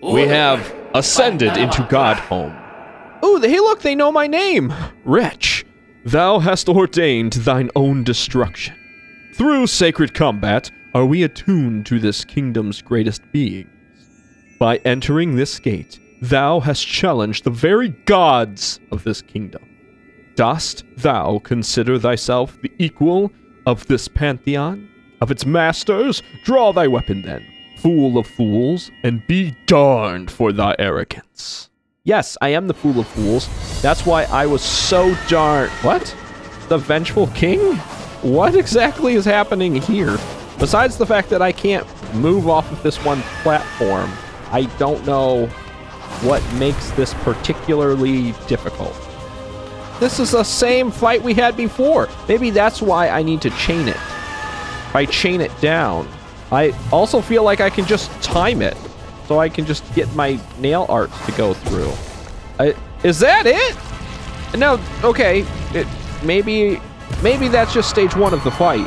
We have ascended into Godhome. Ooh, hey look, they know my name! Wretch, thou hast ordained thine own destruction. Through sacred combat are we attuned to this kingdom's greatest beings. By entering this gate, thou hast challenged the very gods of this kingdom. Dost thou consider thyself the equal of this pantheon, of its masters? Draw thy weapon then, fool of fools, and be darned for thy arrogance. Yes, I am the fool of fools. That's why I was so darn... What? The vengeful king? What exactly is happening here? Besides the fact that I can't move off of this one platform, I don't know what makes this particularly difficult. This is the same fight we had before. Maybe that's why I need to chain it. If I chain it down, I also feel like I can just time it, so I can just get my nail art to go through. Is that it? No, okay. Maybe that's just stage 1 of the fight.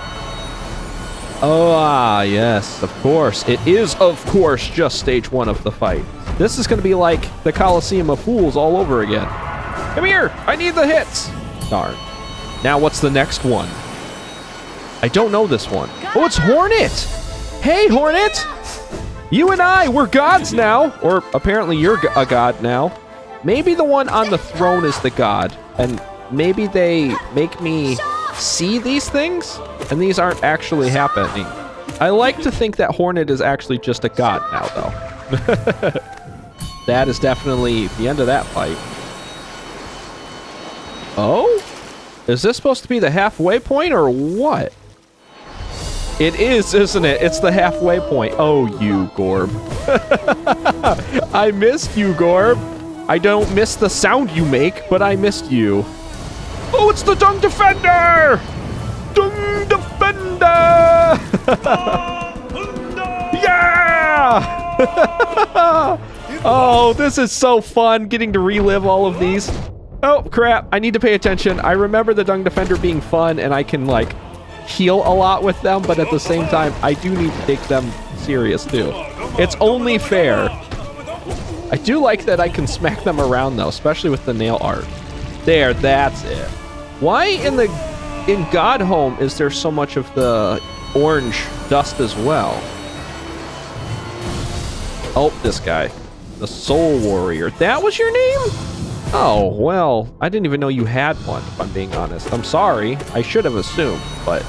Oh, yes, of course. It is, of course, just stage 1 of the fight. This is going to be like the Coliseum of Fools all over again. Come here! I need the hits! Darn. Now, what's the next one? I don't know this one. Oh, it's Hornet! Hey, Hornet! You and I, we're gods now! Or apparently you're a god now. Maybe the one on the throne is the god, and maybe they make me see these things, and these aren't actually happening. I like to think that Hornet is actually just a god now, though. That is definitely the end of that fight. Oh? Is this supposed to be the halfway point, or what? It is, isn't it? It's the halfway point. Oh, you, Gorb. I missed you, Gorb. I don't miss the sound you make, but I missed you. Oh, it's the Dung Defender! Dung Defender! Yeah! Oh, this is so fun getting to relive all of these. Oh, crap. I need to pay attention. I remember the Dung Defender being fun, and I can, like, heal a lot with them, but at the same time, I do need to take them serious, too. It's only fair. I do like that I can smack them around, though, especially with the nail art. There, that's it. Why in Godhome is there so much of the orange dust as well? Oh, this guy. The Soul Warrior. That was your name? Oh, well, I didn't even know you had one, if I'm being honest. I'm sorry. I should have assumed, but...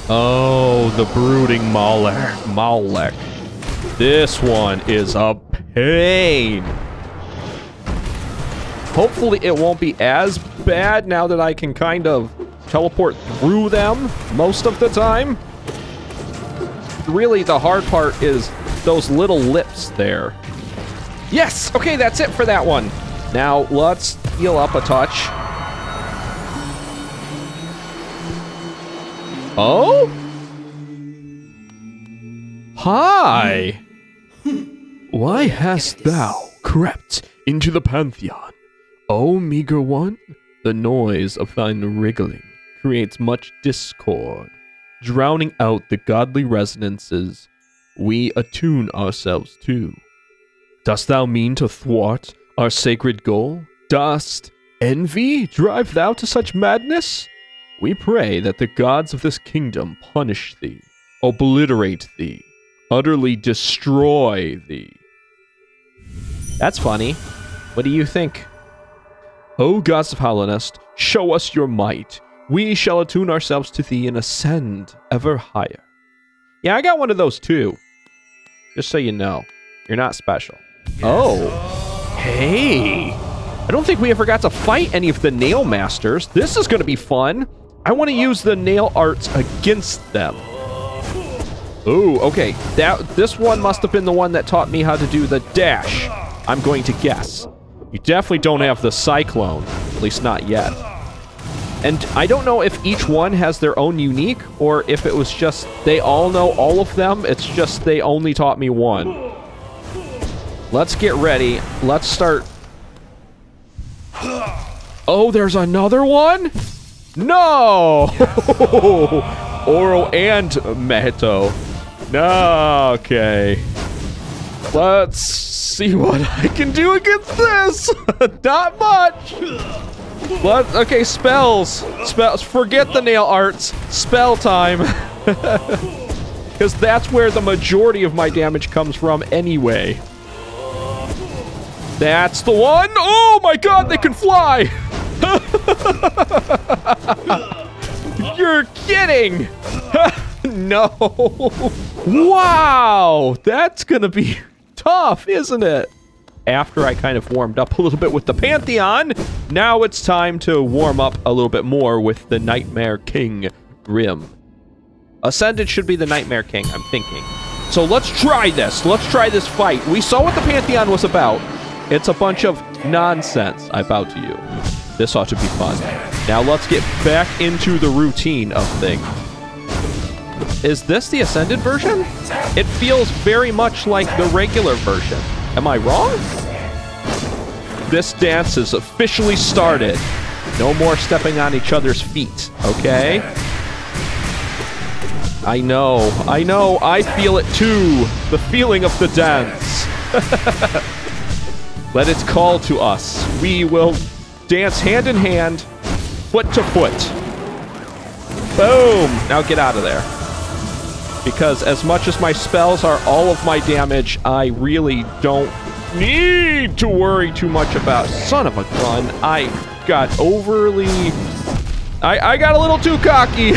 Oh, the Brooding Malek. This one is a pain. Hopefully it won't be as bad now that I can kind of teleport through them most of the time. Really, the hard part is those little lips there. Yes! Okay, that's it for that one. Now, let's heal up a touch. Oh? Hi! Why hast thou crept into the Pantheon? O meager one, the noise of thine wriggling creates much discord, drowning out the godly resonances we attune ourselves to. Dost thou mean to thwart our sacred goal? Dost envy drive thou to such madness? We pray that the gods of this kingdom punish thee, obliterate thee, utterly destroy thee. That's funny. What do you think? O gods of Hallownest, show us your might. We shall attune ourselves to thee and ascend ever higher. Yeah, I got one of those too. Just so you know, you're not special. Yes. Oh, hey. I don't think we ever got to fight any of the Nail Masters. This is going to be fun. I want to use the nail arts against them. Ooh, okay. This one must have been the one that taught me how to do the dash. I'm going to guess. You definitely don't have the Cyclone, at least not yet. And I don't know if each one has their own unique, or if it was just they all know all of them, it's just they only taught me one. Let's get ready. Let's start. Oh, there's another one? No! Oro and Meheto. No, okay. Let's see what I can do against this. Not much. Okay, spells. Forget the nail arts. Spell time. Because that's where the majority of my damage comes from anyway. That's the one. Oh my god, they can fly. You're kidding. No. Wow, that's gonna be tough, isn't it? After I kind of warmed up a little bit with the Pantheon, now it's time to warm up a little bit more with the Nightmare King, GRIMM. Ascended should be the Nightmare King, I'm thinking. So let's try this. Let's try this fight. We saw what the Pantheon was about. It's a bunch of nonsense, I bow to you. This ought to be fun. Now let's get back into the routine of things. Is this the Ascended version? It feels very much like the regular version. Am I wrong? This dance is officially started. No more stepping on each other's feet, okay? I know, I feel it too. The feeling of the dance. Let it call to us. We will dance hand in hand, foot to foot. Boom! Now get out of there. Because as much as my spells are all of my damage, I really don't need to worry too much about. Son of a gun, I got overly... I got a little too cocky.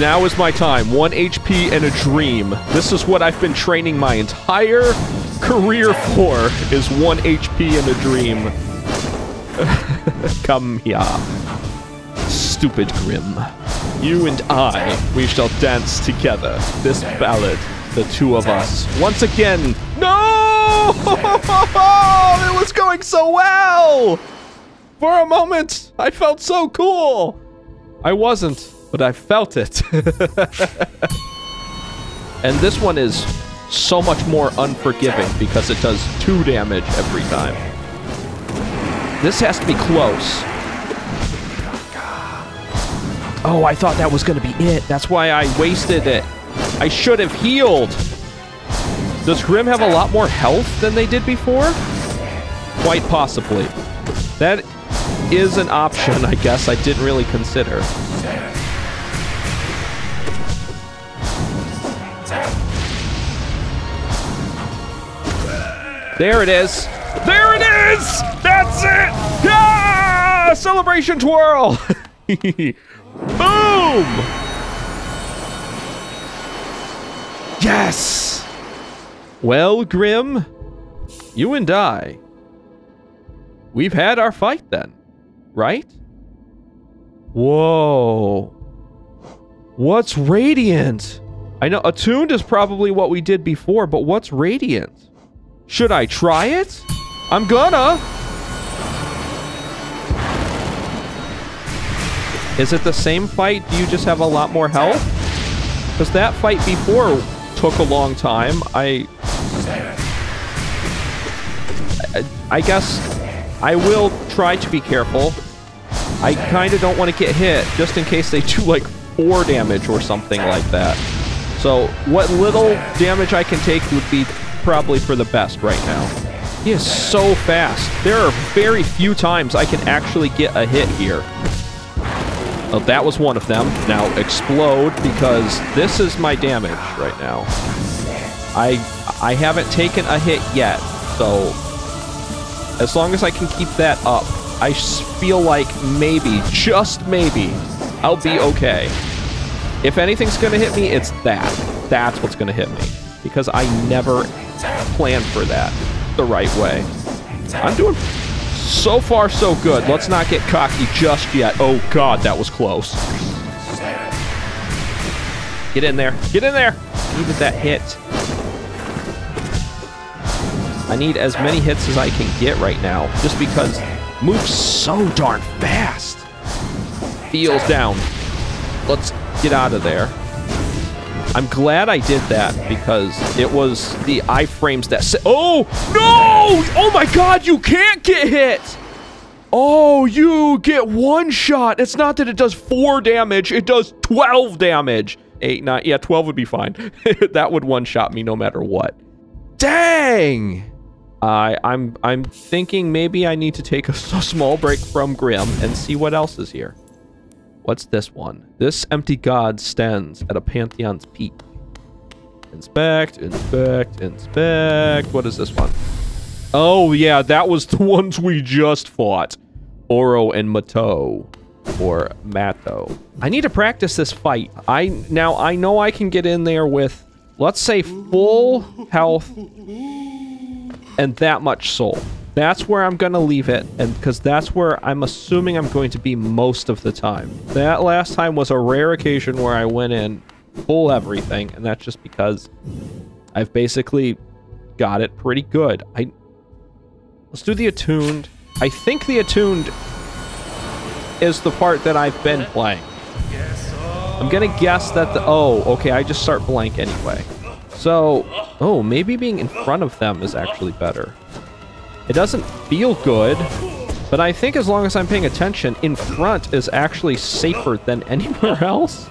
Now is my time. 1 HP and a dream. This is what I've been training my entire career for, is 1 HP and a dream. Come here. Stupid GRIMM. You and I, we shall dance together. This ballad, the two of us. Once again. No! It was going so well! For a moment, I felt so cool. I wasn't, but I felt it. And this one is so much more unforgiving because it does 2 damage every time. This has to be close. Oh, I thought that was going to be it. That's why I wasted it. I should have healed. Does GRIMM have a lot more health than they did before? Quite possibly. That is an option, I guess, I didn't really consider. There it is. There it is! That's it! Ah! Celebration twirl! Boom! Yes! Well, GRIMM, you and I, we've had our fight then, right? Whoa. What's Radiant? I know Attuned is probably what we did before, but what's Radiant? Should I try it? I'm gonna. Is it the same fight? Do you just have a lot more health? Because that fight before took a long time. I guess I will try to be careful. I kind of don't want to get hit, just in case they do like 4 damage or something like that. So what little damage I can take would be probably for the best right now. He is so fast. There are very few times I can actually get a hit here. Oh, that was one of them. Now explode, because this is my damage right now. I haven't taken a hit yet, so as long as I can keep that up, I feel like maybe, just maybe, I'll be okay. If anything's gonna hit me, it's that. That's what's gonna hit me, because I never planned for that the right way. I'm doing so far so good. Let's not get cocky just yet. Oh god, that was close. Get in there. Get in there. Needed that hit. I need as many hits as I can get right now, just because moves so darn fast. Feels down. Let's get out of there. I'm glad I did that, because it was the iframes that oh, no! Oh my god, you can't get hit! Oh, you get 1 shot. It's not that it does 4 damage, it does 12 damage. 8, 9. Yeah, 12 would be fine. That would one-shot me no matter what. Dang! I'm thinking maybe I need to take a small break from Grimm and see what else is here. What's this one? This empty god stands at a pantheon's peak. Inspect, inspect, inspect. What is this one? Oh, yeah, that was the ones we just fought. Oro and Mato. Or Mato. I need to practice this fight. Now, I know I can get in there with, let's say, full health and that much soul. That's where I'm going to leave it, and because that's where I'm assuming I'm going to be most of the time. That last time was a rare occasion where I went in full everything, and that's just because I've basically got it pretty good. Let's do the attuned. I think the attuned is the part that I've been playing. I'm gonna guess that oh, okay, I just start blank anyway. So, oh, maybe being in front of them is actually better. It doesn't feel good, but I think as long as I'm paying attention, in front is actually safer than anywhere else.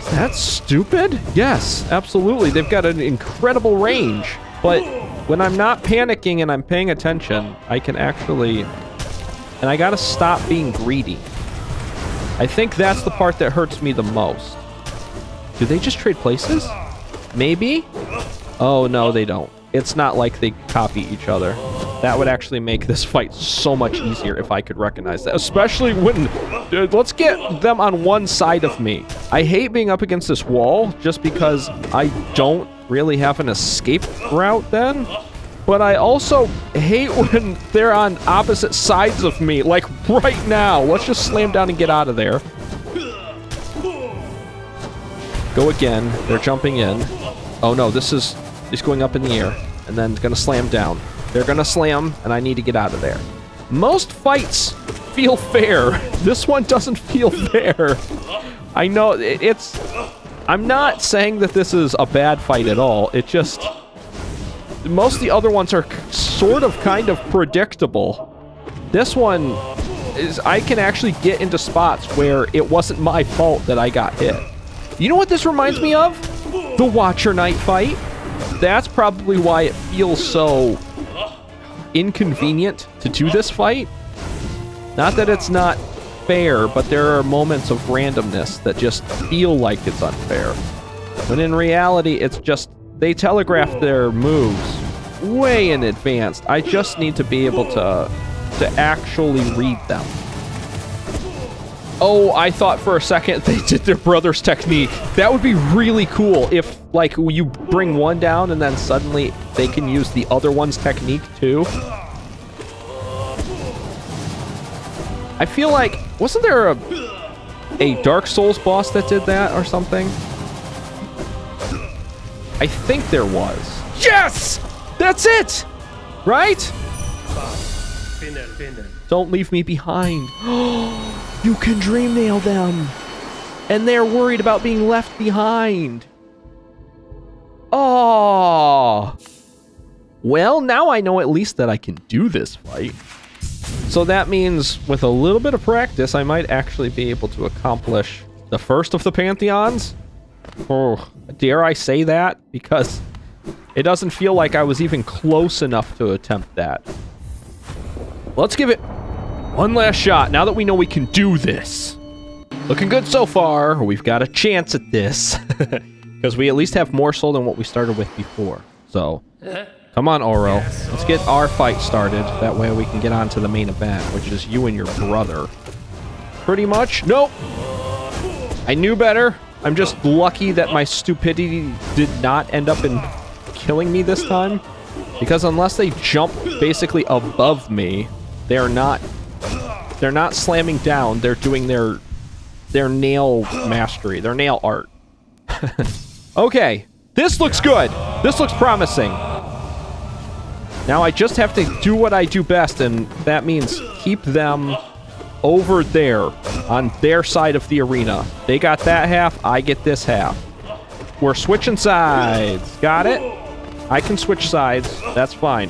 Is that stupid? Yes, absolutely. They've got an incredible range, but when I'm not panicking and I'm paying attention, I can actually... And I gotta stop being greedy. I think that's the part that hurts me the most. Do they just trade places? Maybe? Oh, no, they don't. It's not like they copy each other. That would actually make this fight so much easier if I could recognize that. Especially when... Dude, let's get them on one side of me. I hate being up against this wall just because I don't really have an escape route then. But I also hate when they're on opposite sides of me, like right now. Let's just slam down and get out of there. Go again. They're jumping in. Oh no, this is going up in the air. And then gonna slam down. They're gonna slam, and I need to get out of there. Most fights feel fair. This one doesn't feel fair. I know, it's... I'm not saying that this is a bad fight at all. It just... Most of the other ones are sort of kind of predictable. This one is... I can actually get into spots where it wasn't my fault that I got hit. You know what this reminds me of? The Watcher Knight fight. That's probably why it feels so inconvenient to do this fight. Not that it's not fair, but there are moments of randomness that just feel like it's unfair. When in reality, it's just... They telegraph their moves way in advance. I just need to be able to actually read them. Oh, I thought for a second they did their brother's technique. That would be really cool if, like, you bring one down and then suddenly they can use the other one's technique too. I feel like... Wasn't there a Dark Souls boss that did that or something? I think there was. Yes! That's it! Right? Don't leave me behind. You can dream nail them. And they're worried about being left behind. Oh. Well, now I know at least that I can do this fight. So that means with a little bit of practice, I might actually be able to accomplish the first of the Pantheons. Oh, dare I say that? Because it doesn't feel like I was even close enough to attempt that. Let's give it one last shot, now that we know we can do this. Looking good so far. We've got a chance at this. Because we at least have more soul than what we started with before. So, come on, Oro. Let's get our fight started. That way we can get on to the main event, which is you and your brother. Pretty much. Nope. I knew better. I'm just lucky that my stupidity did not end up in killing me this time. Because unless they jump basically above me, they're not slamming down. They're doing their nail mastery, their nail art. Okay, this looks good. This looks promising. Now I just have to do what I do best, and that means keep them over there on their side of the arena. They got that half, I get this half. We're switching sides. Got it? I can switch sides. That's fine.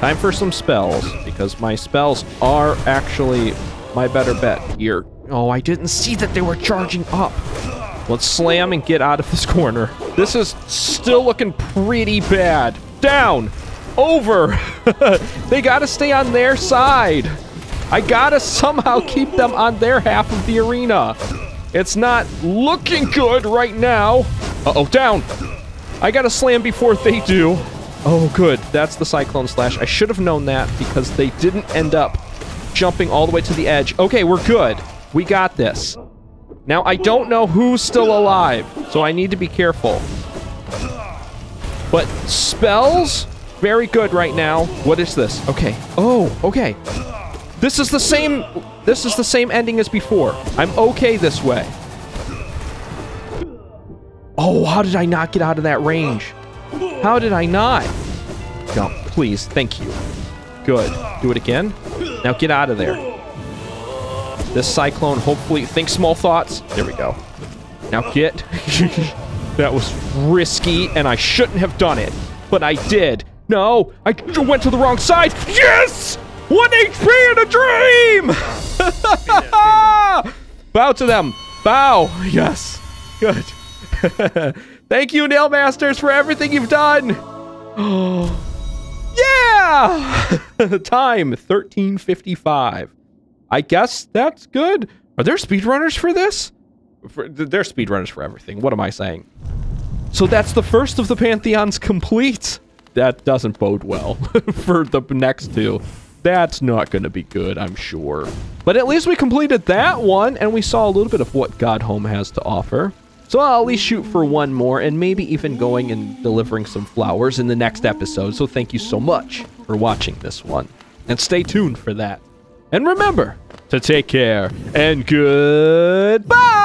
Time for some spells, because my spells are actually my better bet here. Oh, I didn't see that they were charging up. Let's slam and get out of this corner. This is still looking pretty bad. Down. Over. They gotta stay on their side. I gotta somehow keep them on their half of the arena. It's not looking good right now. Uh-oh, down. I gotta slam before they do. Oh, good. That's the Cyclone Slash. I should have known that because they didn't end up jumping all the way to the edge. Okay, we're good. We got this. Now, I don't know who's still alive, so I need to be careful. But spells, very good right now. What is this? Okay. Oh, okay. This is the same ending as before. I'm okay this way. Oh, how did I not get out of that range? How did I not? No, please, thank you. Good. Do it again. Now get out of there. This Cyclone, hopefully, think small thoughts. There we go. Now get... That was risky, and I shouldn't have done it. But I did. No, I went to the wrong side. Yes! 1 HP in a dream! Bow to them. Bow. Yes. Good. Thank you, Nail Masters, for everything you've done. Yeah! Time, 13:55. I guess that's good. Are there speedrunners for this? They're speedrunners for everything. What am I saying? So that's the first of the Pantheons complete. That doesn't bode well for the next two. That's not going to be good, I'm sure. But at least we completed that one, and we saw a little bit of what God Home has to offer. So I'll at least shoot for one more, and maybe even going and delivering some flowers in the next episode. So thank you so much for watching this one. And stay tuned for that. And remember to take care, and goodbye!